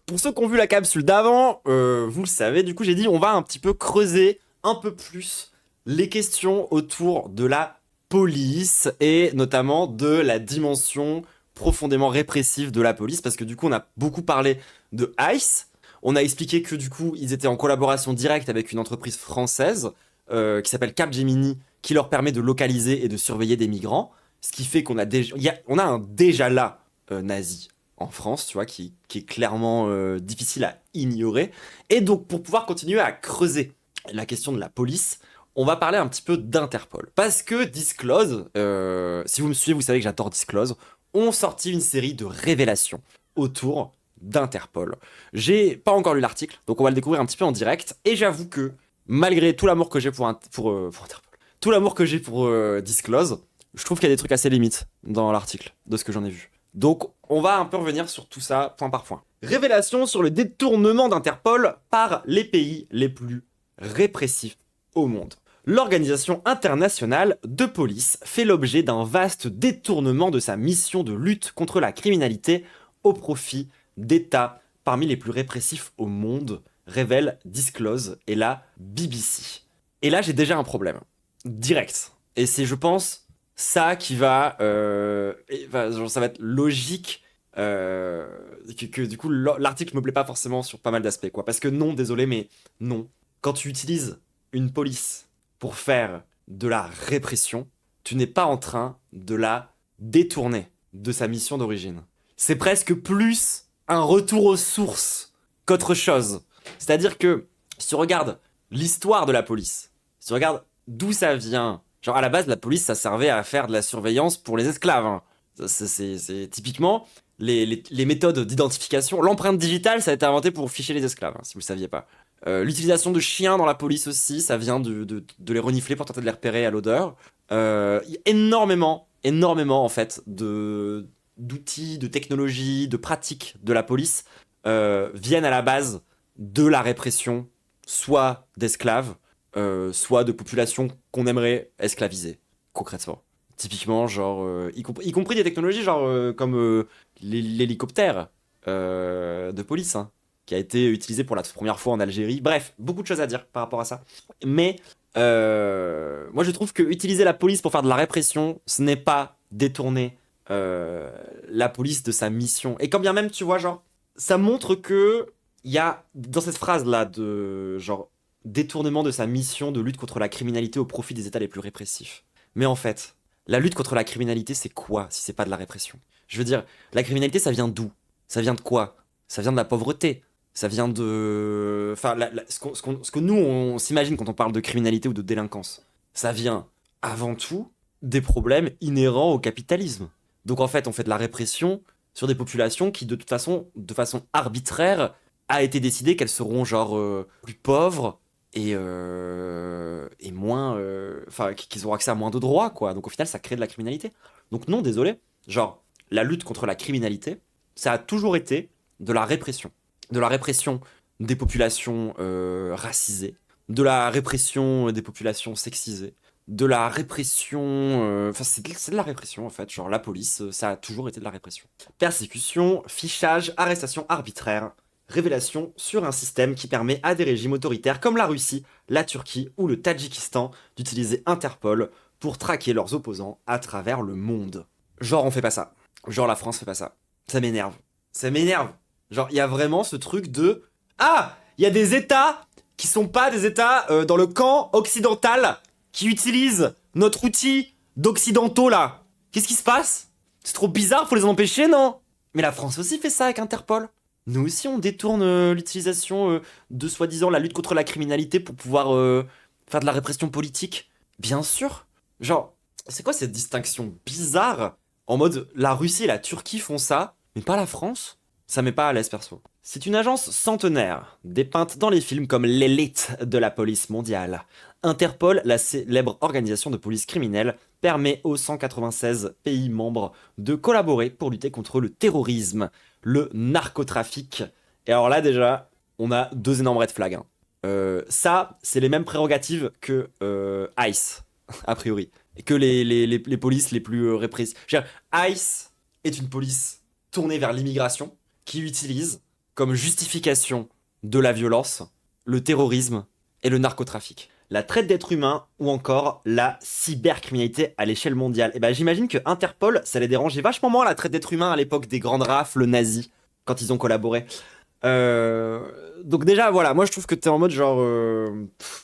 Pour ceux qui ont vu la capsule d'avant, vous le savez, du coup j'ai dit on va un petit peu creuser un peu plus les questions autour de la police et notamment de la dimension profondément répressive de la police parce que du coup on a beaucoup parlé de ICE, on a expliqué que du coup ils étaient en collaboration directe avec une entreprise française qui s'appelle Capgemini qui leur permet de localiser et de surveiller des migrants, ce qui fait qu'on a déjà, on a un déjà là nazi en France, tu vois, qui est clairement difficile à ignorer. Et donc, pour pouvoir continuer à creuser la question de la police, on va parler un petit peu d'Interpol. Parce que Disclose, si vous me suivez, vous savez que j'adore Disclose, ont sorti une série de révélations autour d'Interpol. J'ai pas encore lu l'article, donc on va le découvrir un petit peu en direct. Et j'avoue que, malgré tout l'amour que j'ai pour Interpol, tout l'amour que j'ai pour Disclose, je trouve qu'il y a des trucs assez limites dans l'article, de ce que j'en ai vu. Donc, on va un peu revenir sur tout ça, point par point. Révélation sur le détournement d'Interpol par les pays les plus répressifs au monde. L'Organisation internationale de police fait l'objet d'un vaste détournement de sa mission de lutte contre la criminalité au profit d'États parmi les plus répressifs au monde, révèle Disclose et la BBC. Et là, j'ai déjà un problème. Direct. Et c'est, je pense, ça qui va, genre, ça va être logique que du coup l'article me plaît pas forcément sur pas mal d'aspects quoi, parce que non, désolé, mais non, quand tu utilises une police pour faire de la répression, tu n'es pas en train de la détourner de sa mission d'origine. C'est presque plus un retour aux sources qu'autre chose. C'est-à-dire que si tu regardes l'histoire de la police, si tu regardes d'où ça vient. Genre, à la base, la police, ça servait à faire de la surveillance pour les esclaves, hein. C'est typiquement les méthodes d'identification. L'empreinte digitale, ça a été inventé pour ficher les esclaves, hein, si vous le saviez pas. L'utilisation de chiens dans la police aussi, ça vient de les renifler pour tenter de les repérer à l'odeur. Il y a énormément, en fait, d'outils, de technologies, de pratiques de la police viennent à la base de la répression, soit d'esclaves, soit de populations qu'on aimerait esclaviser, concrètement. Typiquement, genre, y compris des technologies genre comme l'hélicoptère de police, hein, qui a été utilisé pour la toute première fois en Algérie. Bref, beaucoup de choses à dire par rapport à ça. Mais moi, je trouve que utiliser la police pour faire de la répression, ce n'est pas détourner la police de sa mission. Et quand bien même, tu vois, genre, ça montre que il y a dans cette phrase-là de genre détournement de sa mission de lutte contre la criminalité au profit des États les plus répressifs. Mais en fait, la lutte contre la criminalité, c'est quoi si c'est pas de la répression? Je veux dire, la criminalité, ça vient d'où? Ça vient de quoi? Ça vient de la pauvreté. Ça vient de... Enfin, ce que nous, on s'imagine quand on parle de criminalité ou de délinquance. Ça vient avant tout des problèmes inhérents au capitalisme. Donc en fait, on fait de la répression sur des populations qui, de toute façon, de façon arbitraire, a été décidé qu'elles seront genre plus pauvres et moins, enfin, qu'ils auront accès à moins de droits, quoi. Donc au final, ça crée de la criminalité. Donc non, désolé. Genre, la lutte contre la criminalité, ça a toujours été de la répression. De la répression des populations racisées, de la répression des populations sexisées, de la répression... Enfin, c'est de la répression, en fait. Genre, la police, ça a toujours été de la répression. Persécution, fichage, arrestation arbitraire, révélation sur un système qui permet à des régimes autoritaires comme la Russie, la Turquie ou le Tadjikistan d'utiliser Interpol pour traquer leurs opposants à travers le monde. Genre, on fait pas ça. Genre, la France fait pas ça. Ça m'énerve. Ça m'énerve. Genre, il y a vraiment ce truc de... Ah, il y a des États qui sont pas des États dans le camp occidental qui utilisent notre outil d'occidentaux, là. Qu'est-ce qui se passe? C'est trop bizarre, faut les en empêcher, non? Mais la France aussi fait ça avec Interpol. Nous aussi, on détourne l'utilisation de soi-disant la lutte contre la criminalité pour pouvoir faire de la répression politique. Bien sûr. Genre, c'est quoi cette distinction bizarre? En mode, la Russie et la Turquie font ça, mais pas la France? Ça met pas à l'aise perso. C'est une agence centenaire, dépeinte dans les films comme l'élite de la police mondiale. Interpol, la célèbre organisation de police criminelle, permet aux 196 pays membres de collaborer pour lutter contre le terrorisme, le narcotrafic. Et alors là déjà, on a deux énormes red flags, hein. Ça, c'est les mêmes prérogatives que ICE, a priori. Et que les polices les plus répressives. Je veux dire, ICE est une police tournée vers l'immigration qui utilise comme justification de la violence, le terrorisme et le narcotrafic. La traite d'êtres humains ou encore la cybercriminalité à l'échelle mondiale. Et ben j'imagine que Interpol, ça les dérangeait vachement moins la traite d'êtres humains à l'époque des grandes rafles nazies, quand ils ont collaboré. Donc déjà voilà, moi je trouve que t'es en mode genre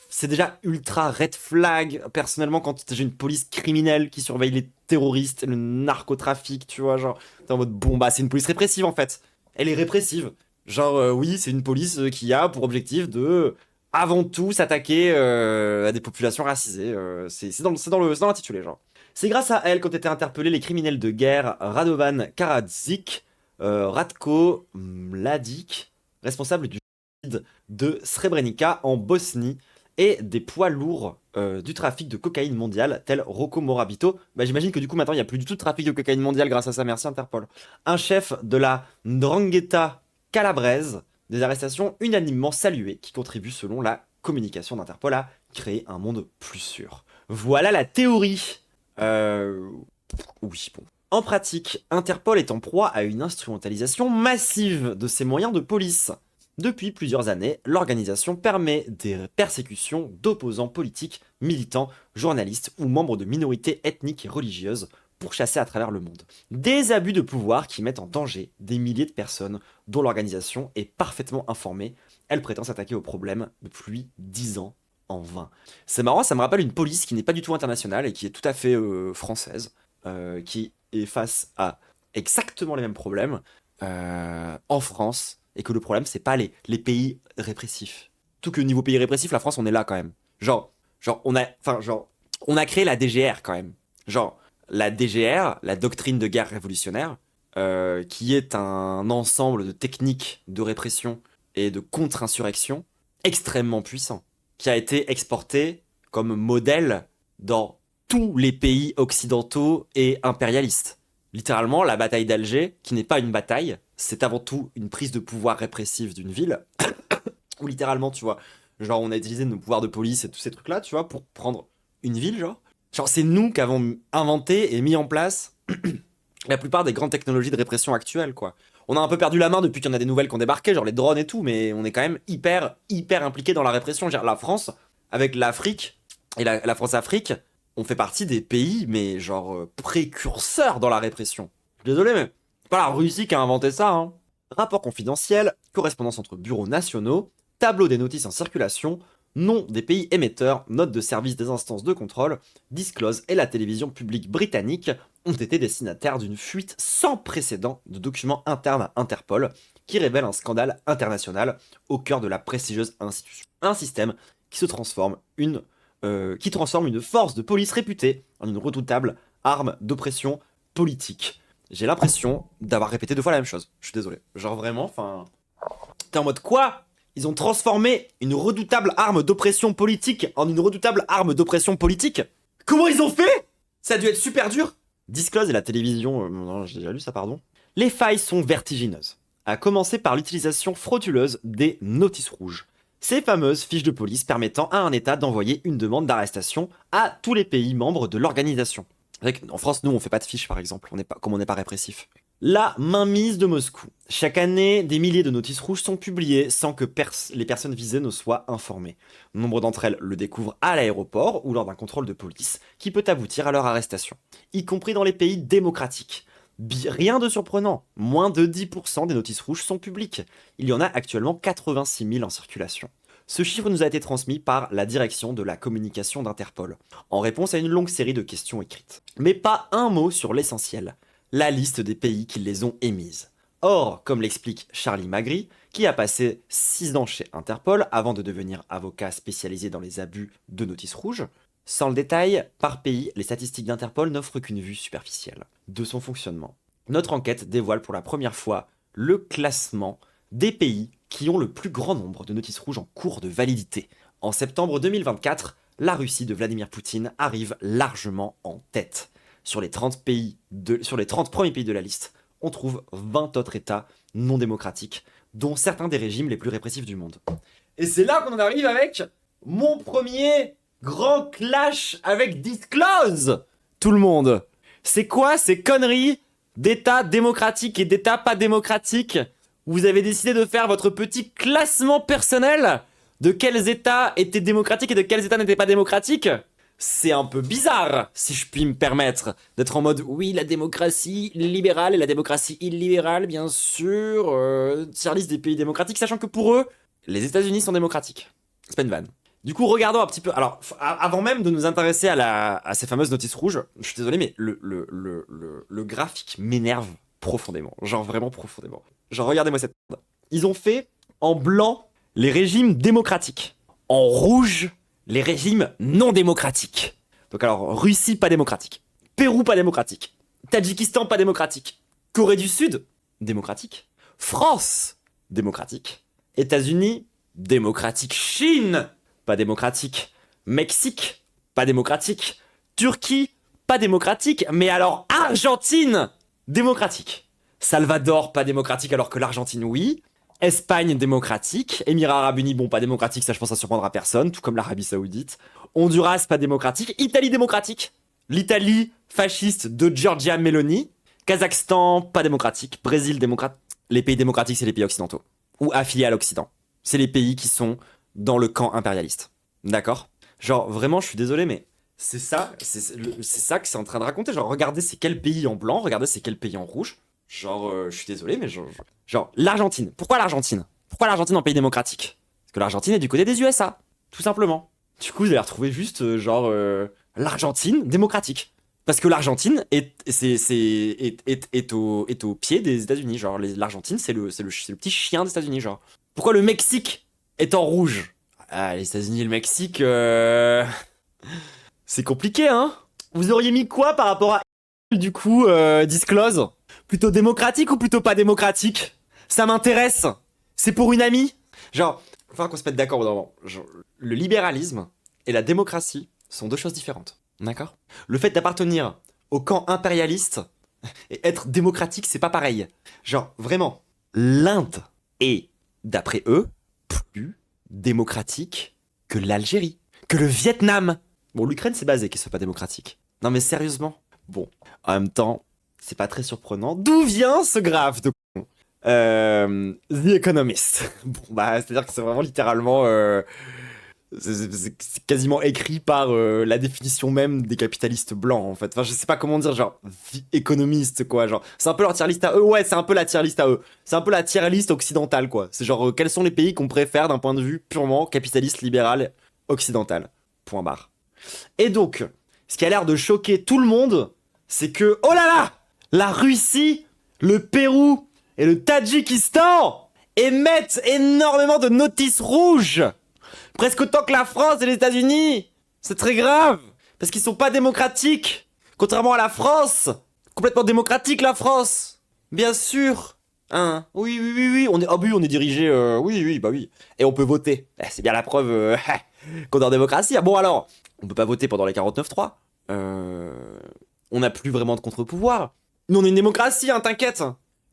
c'est déjà ultra red flag personnellement quand j'ai une police criminelle qui surveille les terroristes, le narcotrafic, tu vois, genre t'es en mode bon bah c'est une police répressive en fait. Elle est répressive. Genre oui, c'est une police qui a pour objectif de avant tout s'attaquer à des populations racisées. C'est dans l'intitulé genre. C'est grâce à elle qu'ont été interpellés les criminels de guerre Radovan Karadzic, Ratko Mladic, responsable du génocide de Srebrenica en Bosnie, et des poids lourds du trafic de cocaïne mondial, tel Rocco Morabito. Bah, j'imagine que du coup maintenant il n'y a plus du tout de trafic de cocaïne mondial grâce à ça, merci Interpol. Un chef de la Ndrangheta calabraise, des arrestations unanimement saluées qui contribuent selon la communication d'Interpol à créer un monde plus sûr. Voilà la théorie. Oui, bon. En pratique, Interpol est en proie à une instrumentalisation massive de ses moyens de police. Depuis plusieurs années, l'organisation permet des persécutions d'opposants politiques, militants, journalistes ou membres de minorités ethniques et religieuses pourchassés à travers le monde. Des abus de pouvoir qui mettent en danger des milliers de personnes dont l'organisation est parfaitement informée. Elle prétend s'attaquer au problème depuis 10 ans en vain. C'est marrant, ça me rappelle une police qui n'est pas du tout internationale et qui est tout à fait française, qui est face à exactement les mêmes problèmes en France, et que le problème, c'est pas les pays répressifs. Tout que niveau pays répressif, la France, on est là quand même. On a créé la DGR quand même. Genre, la DGR, la doctrine de guerre révolutionnaire, qui est un ensemble de techniques de répression et de contre-insurrection extrêmement puissant, qui a été exporté comme modèle dans tous les pays occidentaux et impérialistes. Littéralement, la bataille d'Alger, qui n'est pas une bataille, c'est avant tout une prise de pouvoir répressive d'une ville, où littéralement, tu vois, genre on a utilisé nos pouvoirs de police et tous ces trucs-là, tu vois, pour prendre une ville, genre. Genre c'est nous qui avons inventé et mis en place la plupart des grandes technologies de répression actuelles, quoi. On a un peu perdu la main depuis qu'il y en a des nouvelles qui ont débarqué, genre les drones et tout, mais on est quand même hyper impliqué dans la répression. Genre, la France, avec l'Afrique, et la France-Afrique, on fait partie des pays, mais genre précurseurs dans la répression. Je suis désolé, mais c'est pas la Russie qui a inventé ça, hein. Rapport confidentiel, correspondance entre bureaux nationaux, tableau des notices en circulation, nom des pays émetteurs, notes de service des instances de contrôle, Disclose et la télévision publique britannique ont été destinataires d'une fuite sans précédent de documents internes à Interpol qui révèle un scandale international au cœur de la prestigieuse institution. Un système qui transforme une force de police réputée en une redoutable arme d'oppression politique. J'ai l'impression d'avoir répété 2 fois la même chose. Je suis désolé. Genre vraiment, enfin... T'es en mode quoi? Ils ont transformé une redoutable arme d'oppression politique en une redoutable arme d'oppression politique? Comment ils ont fait? Ça a dû être super dur. Disclose et la télévision... non, j'ai déjà lu ça, pardon. Les failles sont vertigineuses. À commencer par l'utilisation frauduleuse des notices rouges. Ces fameuses fiches de police permettant à un État d'envoyer une demande d'arrestation à tous les pays membres de l'organisation. En France, nous, on fait pas de fiches, par exemple, comme on n'est pas répressif. La mainmise de Moscou. Chaque année, des milliers de notices rouges sont publiées sans que les personnes visées ne soient informées. Nombre d'entre elles le découvrent à l'aéroport ou lors d'un contrôle de police qui peut aboutir à leur arrestation, y compris dans les pays démocratiques. Rien de surprenant, moins de 10% des notices rouges sont publiques. Il y en a actuellement 86 000 en circulation. Ce chiffre nous a été transmis par la direction de la communication d'Interpol, en réponse à une longue série de questions écrites. Mais pas un mot sur l'essentiel, la liste des pays qui les ont émises. Or, comme l'explique Charlie Magri, qui a passé 6 ans chez Interpol avant de devenir avocat spécialisé dans les abus de notices rouges, sans le détail, par pays, les statistiques d'Interpol n'offrent qu'une vue superficielle de son fonctionnement. Notre enquête dévoile pour la première fois le classement des pays qui ont le plus grand nombre de notices rouges en cours de validité. En septembre 2024, la Russie de Vladimir Poutine arrive largement en tête. Sur les 30 premiers pays de la liste, on trouve 20 autres États non démocratiques, dont certains des régimes les plus répressifs du monde. Et c'est là qu'on en arrive avec mon premier grand clash avec Disclose, tout le monde. C'est quoi ces conneries d'États démocratiques et d'États pas démocratiques vous avez décidé de faire votre petit classement personnel de quels États étaient démocratiques et de quels États n'étaient pas démocratiques. C'est un peu bizarre, si je puis me permettre, d'être en mode oui, la démocratie libérale et la démocratie illibérale, bien sûr, tier list des pays démocratiques, sachant que pour eux, les États-Unis sont démocratiques. C'est pas une vanne. Du coup, regardons un petit peu. Alors, avant même de nous intéresser à ces fameuses notices rouges, je suis désolé, mais le graphique m'énerve profondément. Genre vraiment profondément. Genre, regardez-moi cette merde. Ils ont fait en blanc les régimes démocratiques, en rouge les régimes non démocratiques. Donc alors, Russie pas démocratique, Pérou pas démocratique, Tadjikistan pas démocratique, Corée du Sud démocratique, France démocratique, États-Unis démocratique, Chine pas démocratique, Mexique pas démocratique, Turquie pas démocratique, mais alors Argentine démocratique, Salvador pas démocratique alors que l'Argentine oui, Espagne démocratique, Émirats Arabes Unis, bon pas démocratique, ça je pense ça surprendra personne, tout comme l'Arabie Saoudite, Honduras pas démocratique, Italie démocratique, l'Italie fasciste de Giorgia Meloni, Kazakhstan pas démocratique, Brésil démocrate, les pays démocratiques c'est les pays occidentaux, ou affiliés à l'Occident, c'est les pays qui sont dans le camp impérialiste, d'accord? Genre vraiment je suis désolé mais c'est ça que c'est en train de raconter, genre regardez c'est quel pays en blanc, regardez c'est quel pays en rouge. Genre, je suis désolé, mais genre, l'Argentine. Pourquoi l'Argentine? Pourquoi l'Argentine en pays démocratique? Parce que l'Argentine est du côté des USA, tout simplement. Du coup, vous allez retrouver juste, l'Argentine démocratique. Parce que l'Argentine est au pied des États-Unis. Genre, l'Argentine, c'est le petit chien des États-Unis, genre. Pourquoi le Mexique est en rouge? Ah, les États-Unis et le Mexique, c'est compliqué, hein? Vous auriez mis quoi par rapport à du coup, disclose? Plutôt démocratique ou plutôt pas démocratique? Ça m'intéresse. C'est pour une amie. Genre, il faut qu'on se mette d'accord au bout d'un moment. Genre, le libéralisme et la démocratie sont deux choses différentes. D'accord? Le fait d'appartenir au camp impérialiste et être démocratique, c'est pas pareil. Genre, vraiment, l'Inde est, d'après eux, plus démocratique que l'Algérie, que le Vietnam. Bon, l'Ukraine, c'est basé qu'il soit pas démocratique. Non mais sérieusement. Bon, en même temps, c'est pas très surprenant. D'où vient ce graphe de con? The Economist. Bon, bah, c'est-à-dire que c'est vraiment littéralement... c'est quasiment écrit par la définition même des capitalistes blancs, en fait. Enfin, je sais pas comment dire, genre, The Economist, quoi. Genre, c'est un peu leur tier list à eux. Ouais, c'est un peu la tier list à eux. C'est un peu la tier list occidentale, quoi. C'est genre, quels sont les pays qu'on préfère d'un point de vue purement capitaliste, libéral, occidental. Point barre. Et donc, ce qui a l'air de choquer tout le monde, c'est que, oh là là, la Russie, le Pérou et le Tadjikistan émettent énormément de notices rouges. Presque autant que la France et les États-Unis. C'est très grave, parce qu'ils sont pas démocratiques. Contrairement à la France, complètement démocratique la France. Bien sûr. Hein, oui, oui, oui, oui, on est, oh oui, on est dirigé, oui, oui, bah oui. Et on peut voter. C'est bien la preuve qu'on est en démocratie. Ah bon alors, on peut pas voter pendant les 49.3. On n'a plus vraiment de contre-pouvoir. Nous, on est une démocratie, hein, t'inquiète.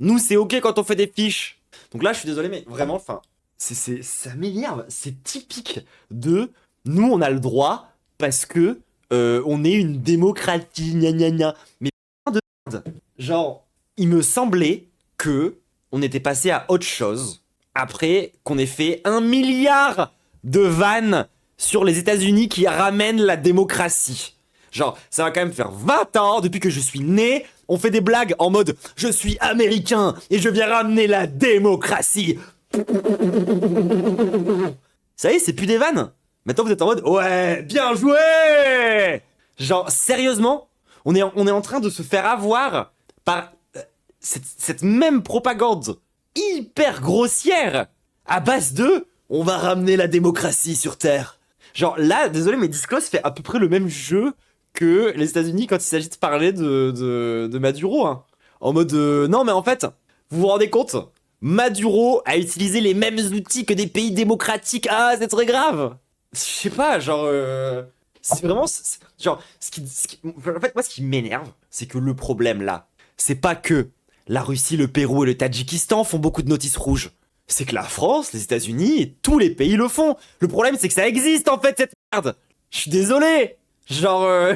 Nous, c'est ok quand on fait des fiches. Donc là, je suis désolé, mais vraiment, enfin, ça m'énerve. C'est typique de nous, on a le droit parce que on est une démocratie, gna gna gna. Mais putain de merde. Genre, il me semblait que on était passé à autre chose après qu'on ait fait 1 milliard de vannes sur les États-Unis qui ramènent la démocratie. Genre, ça va quand même faire 20 ans depuis que je suis né. On fait des blagues en mode je suis américain et je viens ramener la démocratie. Ça y est, c'est plus des vannes. Maintenant vous êtes en mode ouais, bien joué. Genre, sérieusement, on est en train de se faire avoir par cette même propagande hyper grossière à base de on va ramener la démocratie sur Terre. Genre là, désolé, mais Disclose fait à peu près le même jeu que les États-Unis quand il s'agit de parler de Maduro. Hein. En mode non, mais en fait, vous vous rendez compte? Maduro a utilisé les mêmes outils que des pays démocratiques. Ah, c'est très grave. Je sais pas, genre. C'est vraiment. Genre, en fait, moi, ce qui m'énerve, c'est que le problème là, c'est pas que la Russie, le Pérou et le Tadjikistan font beaucoup de notices rouges. C'est que la France, les États-Unis et tous les pays le font. Le problème, c'est que ça existe en fait, cette merde. Je suis désolé. Genre,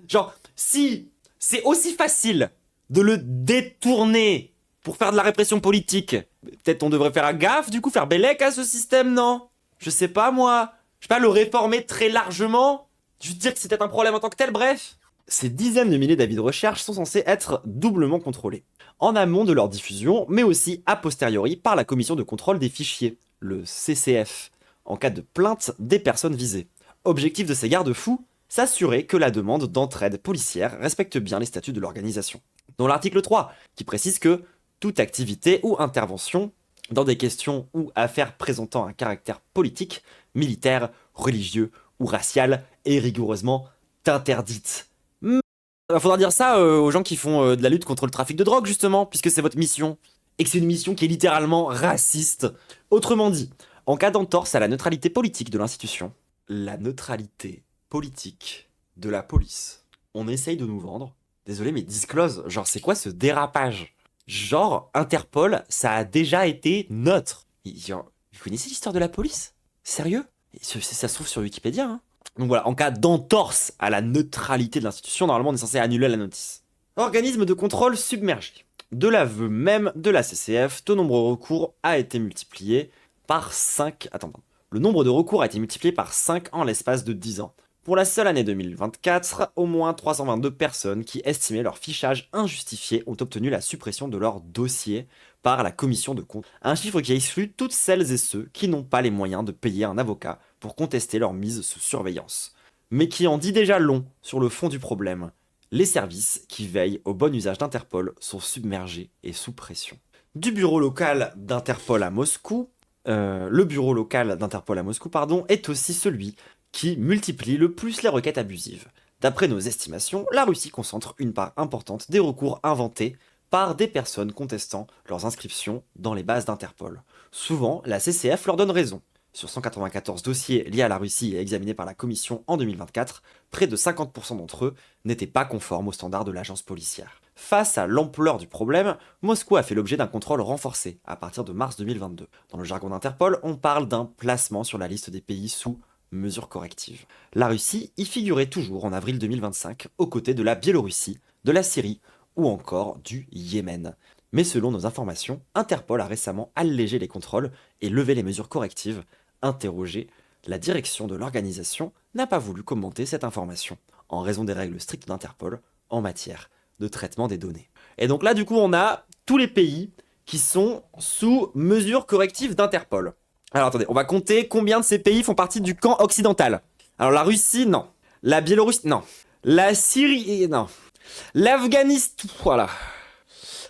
genre, si c'est aussi facile de le détourner pour faire de la répression politique. Peut-être on devrait faire gaffe, du coup, faire bellec à ce système, non? Je sais pas, moi. Je sais pas, le réformer très largement. Juste dire que c'était un problème en tant que tel, bref. Ces dizaines de milliers d'avis de recherche sont censés être doublement contrôlés. En amont de leur diffusion, mais aussi a posteriori par la commission de contrôle des fichiers, le CCF, en cas de plainte des personnes visées. Objectif de ces garde-fous, s'assurer que la demande d'entraide policière respecte bien les statuts de l'organisation. Dans l'article 3, qui précise que toute activité ou intervention dans des questions ou affaires présentant un caractère politique, militaire, religieux ou racial est rigoureusement interdite. Il faudra dire ça aux gens qui font de la lutte contre le trafic de drogue, justement, puisque c'est votre mission. Et que c'est une mission qui est littéralement raciste. Autrement dit, en cas d'entorse à la neutralité politique de l'institution, la neutralité politique de la police, on essaye de nous vendre. Désolé, mais disclose, genre c'est quoi ce dérapage? Genre, Interpol, ça a déjà été neutre. Vous connaissez l'histoire de la police? Sérieux? Ça se trouve sur Wikipédia, hein. Donc voilà, en cas d'entorse à la neutralité de l'institution, normalement on est censé annuler la notice. Organisme de contrôle submergé. De l'aveu même de la CCF, de nombreux recours a été multiplié par 5... Le nombre de recours a été multiplié par 5 en l'espace de 10 ans. Pour la seule année 2024, au moins 322 personnes qui estimaient leur fichage injustifié ont obtenu la suppression de leur dossier par la commission de compte. Un chiffre qui exclut toutes celles et ceux qui n'ont pas les moyens de payer un avocat pour contester leur mise sous surveillance. Mais qui en dit déjà long sur le fond du problème. Les services qui veillent au bon usage d'Interpol sont submergés et sous pression. Du bureau local d'Interpol à Moscou, le bureau local d'Interpol à Moscou, est aussi celui qui multiplie le plus les requêtes abusives. D'après nos estimations, la Russie concentre une part importante des recours inventés par des personnes contestant leurs inscriptions dans les bases d'Interpol. Souvent, la CCF leur donne raison. Sur 194 dossiers liés à la Russie et examinés par la commission en 2024, près de 50% d'entre eux n'étaient pas conformes aux standards de l'agence policière. Face à l'ampleur du problème, Moscou a fait l'objet d'un contrôle renforcé à partir de mars 2022. Dans le jargon d'Interpol, on parle d'un placement sur la liste des pays sous mesures correctives. La Russie y figurait toujours en avril 2025, aux côtés de la Biélorussie, de la Syrie ou encore du Yémen. Mais selon nos informations, Interpol a récemment allégé les contrôles et levé les mesures correctives. Interrogé, la direction de l'organisation n'a pas voulu commenter cette information, en raison des règles strictes d'Interpol en matière de traitement des données. Et donc là, du coup, on a tous les pays qui sont sous mesures correctives d'Interpol. Alors attendez, on va compter combien de ces pays font partie du camp occidental. Alors la Russie, non. La Biélorussie, non. La Syrie, non. L'Afghanistan, voilà.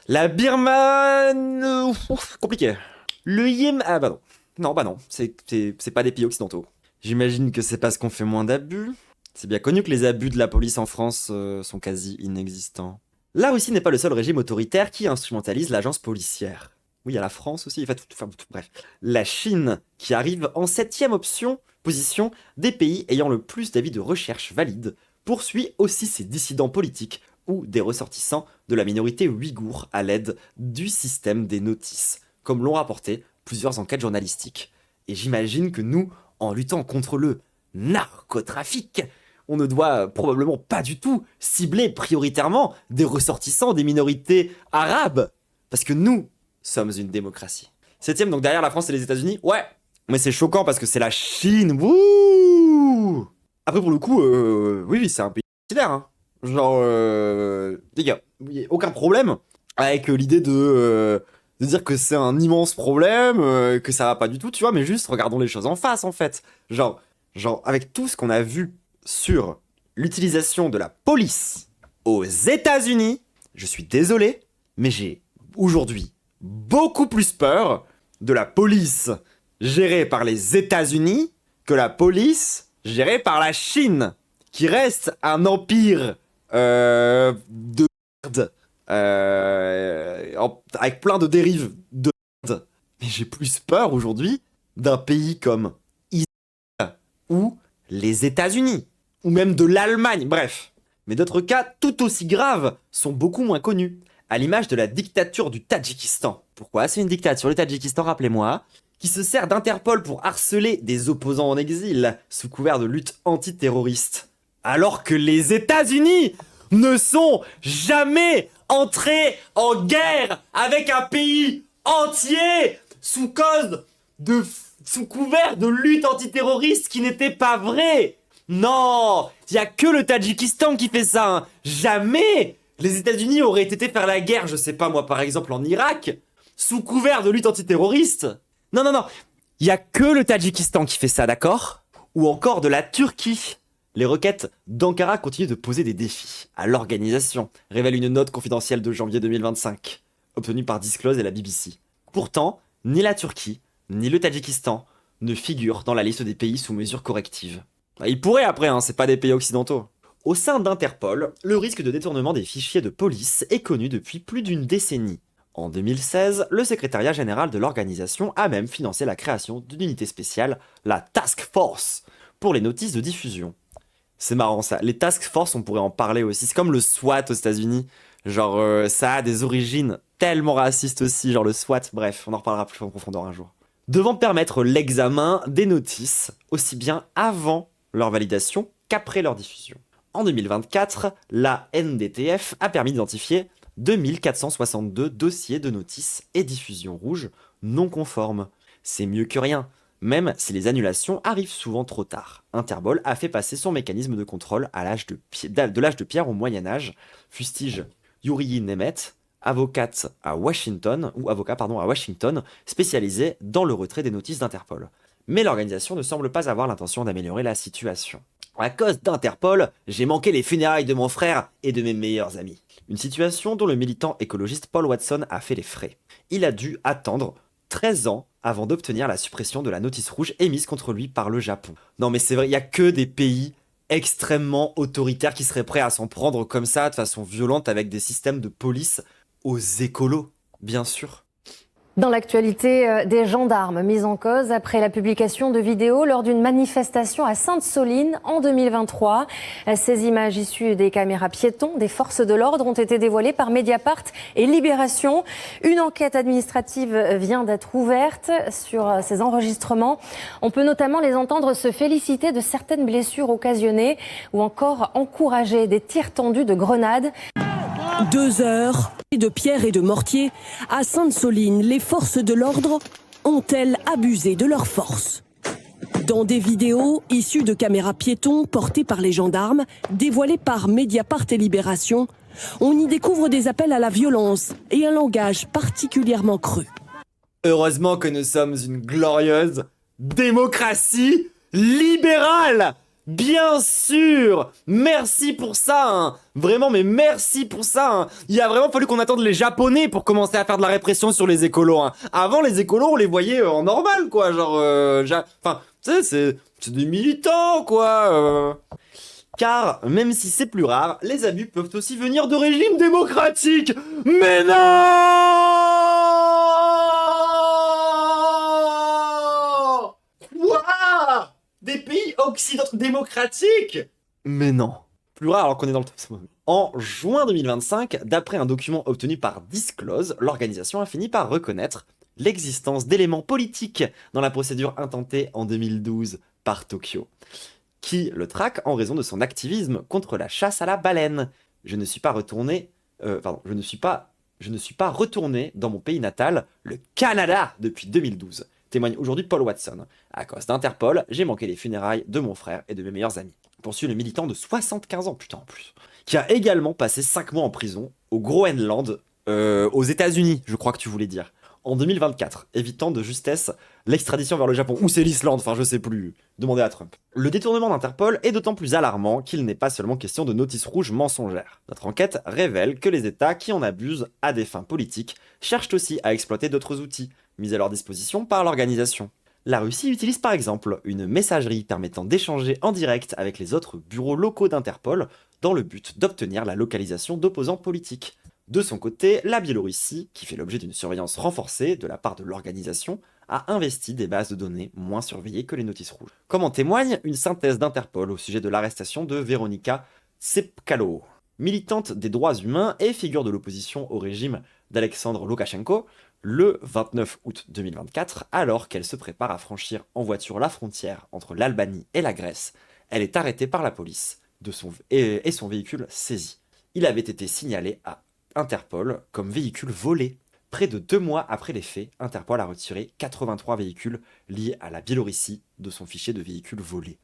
La Birmanie, compliqué. Le Yémen, ah bah non. Non, bah non, c'est pas des pays occidentaux. J'imagine que c'est parce qu'on fait moins d'abus. C'est bien connu que les abus de la police en France sont quasi inexistants. La Russie n'est pas le seul régime autoritaire qui instrumentalise l'agence policière. Oui, il y a la France aussi, bref. La Chine, qui arrive en 7e position des pays ayant le plus d'avis de recherche valides, poursuit aussi ses dissidents politiques ou des ressortissants de la minorité ouïghour à l'aide du système des notices, comme l'ont rapporté plusieurs enquêtes journalistiques. Et j'imagine que nous, en luttant contre le narcotrafic, on ne doit probablement pas du tout cibler prioritairement des ressortissants des minorités arabes, parce que nous sommes une démocratie. 7e, donc derrière la France et les États-Unis, ouais, mais c'est choquant parce que c'est la Chine, wouh. Après pour le coup, oui, c'est un pays considère, hein. Genre, les gars, il n'y a aucun problème avec l'idée de dire que c'est un immense problème, que ça va pas du tout, tu vois, mais juste regardons les choses en face, en fait. Genre avec tout ce qu'on a vu sur l'utilisation de la police aux États-Unis, je suis désolé, mais j'ai aujourd'hui beaucoup plus peur de la police gérée par les États-Unis que la police gérée par la Chine, qui reste un empire de merde, avec plein de dérives de merde. Mais j'ai plus peur aujourd'hui d'un pays comme Israël ou les États-Unis, ou même de l'Allemagne, bref. Mais d'autres cas tout aussi graves sont beaucoup moins connus, à l'image de la dictature du Tadjikistan. Pourquoi c'est une dictature, le Tadjikistan, rappelez-moi, qui se sert d'Interpol pour harceler des opposants en exil, sous couvert de lutte antiterroriste. Alors que les États-Unis ne sont jamais entrés en guerre avec un pays entier sous sous couvert de lutte antiterroriste qui n'était pas vrai. Non, il y a que le Tadjikistan qui fait ça. Hein. Jamais les États-Unis auraient été faire la guerre, je sais pas moi par exemple en Irak, sous couvert de lutte antiterroriste. Non, non, non. Il y a que le Tadjikistan qui fait ça, d'accord? Ou encore de la Turquie. Les requêtes d'Ankara continuent de poser des défis à l'organisation, révèle une note confidentielle de janvier 2025, obtenue par Disclose et la BBC. Pourtant, ni la Turquie, ni le Tadjikistan ne figurent dans la liste des pays sous mesures correctives. Ils pourraient après, hein, c'est pas des pays occidentaux. Au sein d'Interpol, le risque de détournement des fichiers de police est connu depuis plus d'une décennie. En 2016, le secrétariat général de l'organisation a même financé la création d'une unité spéciale, la Task Force, pour les notices de diffusion. C'est marrant ça, les Task Force on pourrait en parler aussi, c'est comme le SWAT aux États-Unis, genre ça a des origines tellement racistes aussi, genre le SWAT, bref, on en reparlera plus en profondeur un jour. Devant permettre l'examen des notices, aussi bien avant leur validation qu'après leur diffusion. En 2024, la NDTF a permis d'identifier 2462 dossiers de notices et diffusion rouge non conformes. C'est mieux que rien, même si les annulations arrivent souvent trop tard. Interpol a fait passer son mécanisme de contrôle à l'âge de pierre au Moyen-Âge, fustige Yuriy Nemeth, avocat à Washington, spécialisé dans le retrait des notices d'Interpol. Mais l'organisation ne semble pas avoir l'intention d'améliorer la situation. À cause d'Interpol, j'ai manqué les funérailles de mon frère et de mes meilleurs amis. Une situation dont le militant écologiste Paul Watson a fait les frais. Il a dû attendre 13 ans avant d'obtenir la suppression de la notice rouge émise contre lui par le Japon. Non mais c'est vrai, il n'y a que des pays extrêmement autoritaires qui seraient prêts à s'en prendre comme ça, de façon violente, avec des systèmes de police aux écolos, bien sûr. Dans l'actualité, des gendarmes mis en cause après la publication de vidéos lors d'une manifestation à Sainte-Soline en 2023. Ces images issues des caméras piétons des forces de l'ordre ont été dévoilées par Mediapart et Libération. Une enquête administrative vient d'être ouverte sur ces enregistrements. On peut notamment les entendre se féliciter de certaines blessures occasionnées ou encore encourager des tirs tendus de grenades. 2 heures de pierre et de mortier. À Sainte-Soline, les forces de l'ordre ont-elles abusé de leur force? Dans des vidéos issues de caméras piétons portées par les gendarmes, dévoilées par Mediapart et Libération, on y découvre des appels à la violence et un langage particulièrement cru. Heureusement que nous sommes une glorieuse démocratie libérale. Bien sûr. Merci pour ça, hein. Vraiment, mais merci pour ça, hein. Il a vraiment fallu qu'on attende les Japonais pour commencer à faire de la répression sur les écolos, hein. Avant, les écolos, on les voyait en normal, quoi. Genre, enfin, tu sais, c'est des militants, quoi. Car, même si c'est plus rare, les abus peuvent aussi venir de régimes démocratiques. Mais non! Quoi? Des pays occidentaux démocratiques? Mais non. Plus rare alors qu'on est dans le top. En juin 2025, d'après un document obtenu par Disclose, l'organisation a fini par reconnaître l'existence d'éléments politiques dans la procédure intentée en 2012 par Tokyo, qui le traque en raison de son activisme contre la chasse à la baleine. Je ne suis pas retourné dans mon pays natal, le Canada, depuis 2012. Témoigne aujourd'hui Paul Watson. À cause d'Interpol, j'ai manqué les funérailles de mon frère et de mes meilleurs amis. Poursuit le militant de 75 ans, putain en plus, qui a également passé 5 mois en prison au Groenland, aux États-Unis, je crois que tu voulais dire, en 2024, évitant de justesse l'extradition vers le Japon, ou c'est l'Islande, enfin je sais plus, demandez à Trump. Le détournement d'Interpol est d'autant plus alarmant qu'il n'est pas seulement question de notices rouges mensongères. Notre enquête révèle que les États qui en abusent à des fins politiques cherchent aussi à exploiter d'autres outils, mis à leur disposition par l'organisation. La Russie utilise par exemple une messagerie permettant d'échanger en direct avec les autres bureaux locaux d'Interpol dans le but d'obtenir la localisation d'opposants politiques. De son côté, la Biélorussie, qui fait l'objet d'une surveillance renforcée de la part de l'organisation, a investi des bases de données moins surveillées que les notices rouges. Comme en témoigne une synthèse d'Interpol au sujet de l'arrestation de Veronika Tsepkalo, militante des droits humains et figure de l'opposition au régime d'Alexandre Loukachenko, le 29 août 2024, alors qu'elle se prépare à franchir en voiture la frontière entre l'Albanie et la Grèce. Elle est arrêtée par la police et son véhicule saisi. il avait été signalé à Interpol comme véhicule volé. Près de 2 mois après les faits, Interpol a retiré 83 véhicules liés à la Biélorussie de son fichier de véhicules volés.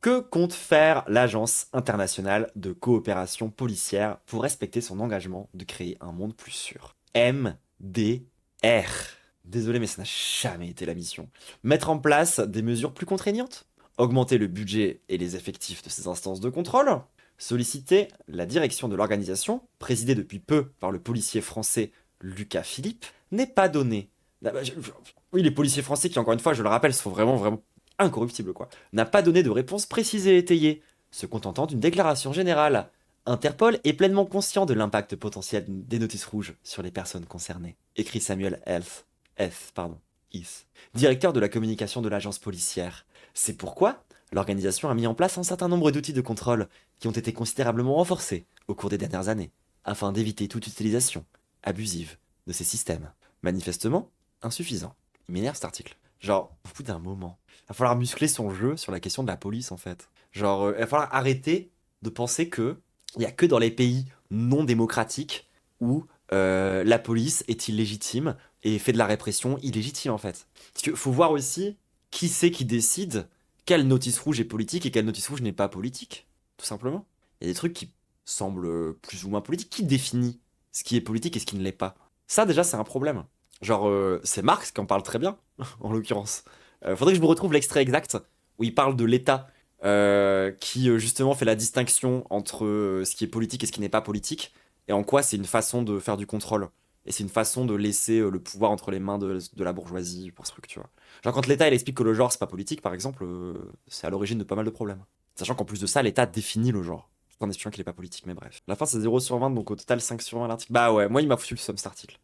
Que compte faire l'Agence internationale de coopération policière pour respecter son engagement de créer un monde plus sûr? MDR. Désolé, mais ça n'a jamais été la mission. Mettre en place des mesures plus contraignantes? Augmenter le budget et les effectifs de ces instances de contrôle? Solliciter la direction de l'organisation, présidée depuis peu par le policier français Lucas Philippe, n'est pas donné. Oui, les policiers français qui, encore une fois, je le rappelle, sont vraiment incorruptibles, quoi, n'a pas donné de réponse précise et étayée, se contentant d'une déclaration générale. Interpol est pleinement conscient de l'impact potentiel des notices rouges sur les personnes concernées, écrit Samuel Heath, directeur de la communication de l'agence policière. C'est pourquoi l'organisation a mis en place un certain nombre d'outils de contrôle qui ont été considérablement renforcés au cours des dernières années, afin d'éviter toute utilisation abusive de ces systèmes. Manifestement, insuffisant. Il m'énerve cet article. Genre, au bout d'un moment, il va falloir muscler son jeu sur la question de la police, en fait. Genre, il va falloir arrêter de penser que il n'y a que dans les pays non démocratiques où la police est illégitime et fait de la répression illégitime, en fait. Parce qu'il faut voir aussi qui c'est qui décide quelle notice rouge est politique et quelle notice rouge n'est pas politique, tout simplement. Il y a des trucs qui semblent plus ou moins politiques. Qui définit ce qui est politique et ce qui ne l'est pas? Ça, déjà, c'est un problème. Genre, c'est Marx qui en parle très bien, en l'occurrence. Faudrait que je me retrouve l'extrait exact où il parle de l'État qui, justement, fait la distinction entre ce qui est politique et ce qui n'est pas politique, et en quoi c'est une façon de faire du contrôle. Et c'est une façon de laisser le pouvoir entre les mains de la bourgeoisie pour ce truc, tu vois. Genre, quand l'État, il explique que le genre, c'est pas politique, par exemple, c'est à l'origine de pas mal de problèmes. Sachant qu'en plus de ça, l'État définit le genre. Tout en expliquant qu'il est pas politique, mais bref. La fin, c'est 0/20, donc au total 5/20 l'article. Bah ouais, moi, il m'a foutu le somme, cet article.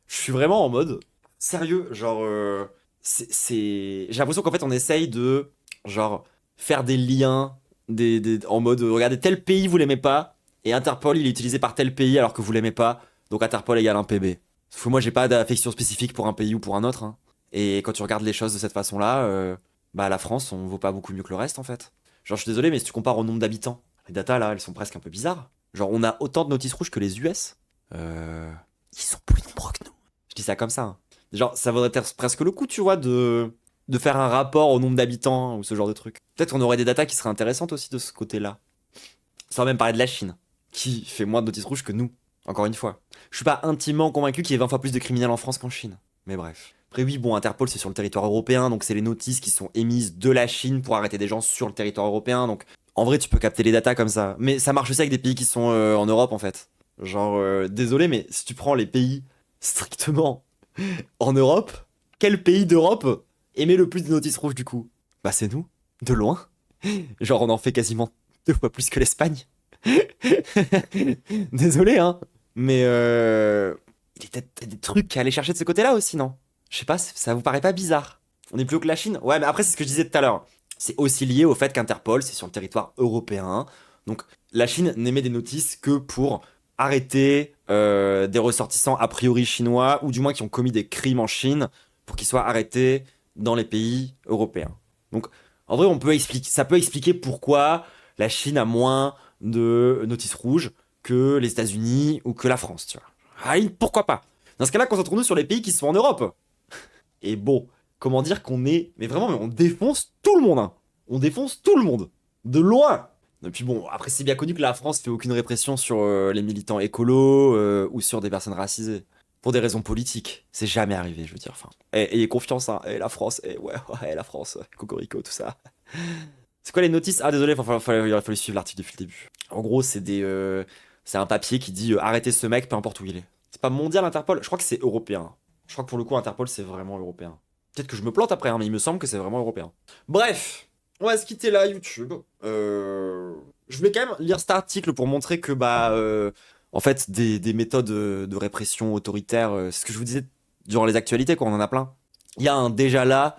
Je suis vraiment en mode sérieux, genre j'ai l'impression qu'en fait on essaye de genre faire des liens en mode regardez tel pays vous l'aimez pas et Interpol il est utilisé par tel pays alors que vous l'aimez pas, donc Interpol égale un PB. Parce que moi j'ai pas d'affection spécifique pour un pays ou pour un autre, hein. Et quand tu regardes les choses de cette façon-là, bah la France on vaut pas beaucoup mieux que le reste en fait. Genre je suis désolé mais si tu compares au nombre d'habitants, les datas là elles sont presque un peu bizarres. Genre on a autant de notices rouges que les US. Ils sont plus nombreux que nous. Je dis ça comme ça, hein. Genre, ça vaudrait presque le coup, tu vois, de faire un rapport au nombre d'habitants, hein, ou ce genre de truc. Peut-être qu'on aurait des datas qui seraient intéressantes aussi de ce côté-là. Sans même parler de la Chine, qui fait moins de notices rouges que nous, encore une fois. Je suis pas intimement convaincu qu'il y ait 20 fois plus de criminels en France qu'en Chine. Mais bref. Après oui, bon, Interpol c'est sur le territoire européen, donc c'est les notices qui sont émises de la Chine pour arrêter des gens sur le territoire européen, donc en vrai tu peux capter les datas comme ça. Mais ça marche aussi avec des pays qui sont en Europe en fait. Genre, désolé, mais si tu prends les pays strictement en Europe, quel pays d'Europe émet le plus de notices rouges du coup? Bah c'est nous, de loin. Genre on en fait quasiment 2 fois plus que l'Espagne. Désolé, hein. Mais il y a peut-être des trucs à aller chercher de ce côté-là aussi, non? Je sais pas, ça vous paraît pas bizarre? On est plus haut que la Chine? Ouais, mais après c'est ce que je disais tout à l'heure. C'est aussi lié au fait qu'Interpol, c'est sur le territoire européen. Donc la Chine n'émet des notices que pour arrêter des ressortissants a priori chinois, ou du moins qui ont commis des crimes en Chine, pour qu'ils soient arrêtés dans les pays européens. Donc, en vrai, ça peut expliquer pourquoi la Chine a moins de notices rouges que les États-Unis ou que la France, tu vois. Ah, pourquoi pas? Dans ce cas-là, concentrons-nous sur les pays qui sont en Europe. Et bon, comment dire qu'on est... Mais vraiment, on défonce tout le monde, hein. On défonce tout le monde. De loin. Et puis bon, après c'est bien connu que la France fait aucune répression sur les militants écolos ou sur des personnes racisées. Pour des raisons politiques. C'est jamais arrivé, je veux dire. Enfin, ayez confiance, hein. Et la France, ouais, la France, Cocorico, tout ça. C'est quoi les notices? Ah désolé, il aurait fallu suivre l'article depuis le début. En gros, c'est un papier qui dit arrêtez ce mec, peu importe où il est. C'est pas mondial Interpol, je crois que c'est européen. Je crois que pour le coup Interpol c'est vraiment européen. Peut-être que je me plante après, hein, mais il me semble que c'est vraiment européen. Bref, on va se quitter là, YouTube. Je voulais quand même lire cet article pour montrer que, en fait, des méthodes de répression autoritaire, c'est ce que je vous disais durant les actualités, quoi, on en a plein. Il y a un déjà là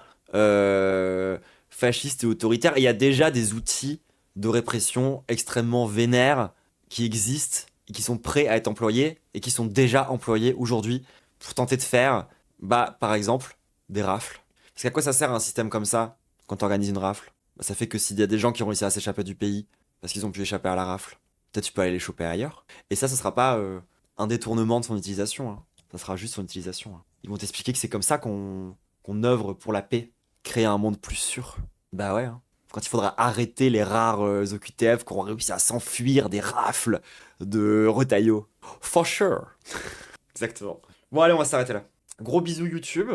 fasciste et autoritaire, et il y a déjà des outils de répression extrêmement vénères qui existent et qui sont prêts à être employés et qui sont déjà employés aujourd'hui pour tenter de faire, par exemple, des rafles. Parce qu'à quoi ça sert un système comme ça quand tu organises une rafle? Ça fait que s'il y a des gens qui ont réussi à s'échapper du pays parce qu'ils ont pu échapper à la rafle, peut-être tu peux aller les choper ailleurs. Et ça sera pas un détournement de son utilisation, hein. Ça sera juste son utilisation, hein. Ils vont t'expliquer que c'est comme ça qu'on œuvre pour la paix, créer un monde plus sûr. Bah ouais, hein. Quand il faudra arrêter les rares OQTF qui auront réussi à s'enfuir des rafles de Retailleau. For sure. Exactement. Bon allez, on va s'arrêter là. Gros bisous YouTube.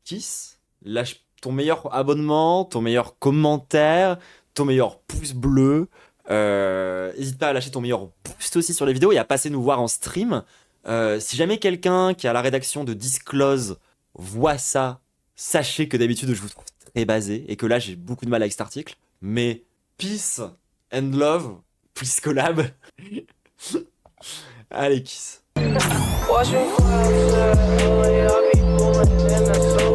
Kiss. Lâche ton meilleur abonnement, ton meilleur commentaire, ton meilleur pouce bleu. N'hésite pas à lâcher ton meilleur boost aussi sur les vidéos et à passer nous voir en stream. Si jamais quelqu'un qui est à la rédaction de Disclose voit ça, sachez que d'habitude je vous trouve très basé et que là j'ai beaucoup de mal avec cet article. Mais peace and love, please collab. Allez, kiss. Watching clouds, I'll be pulling in the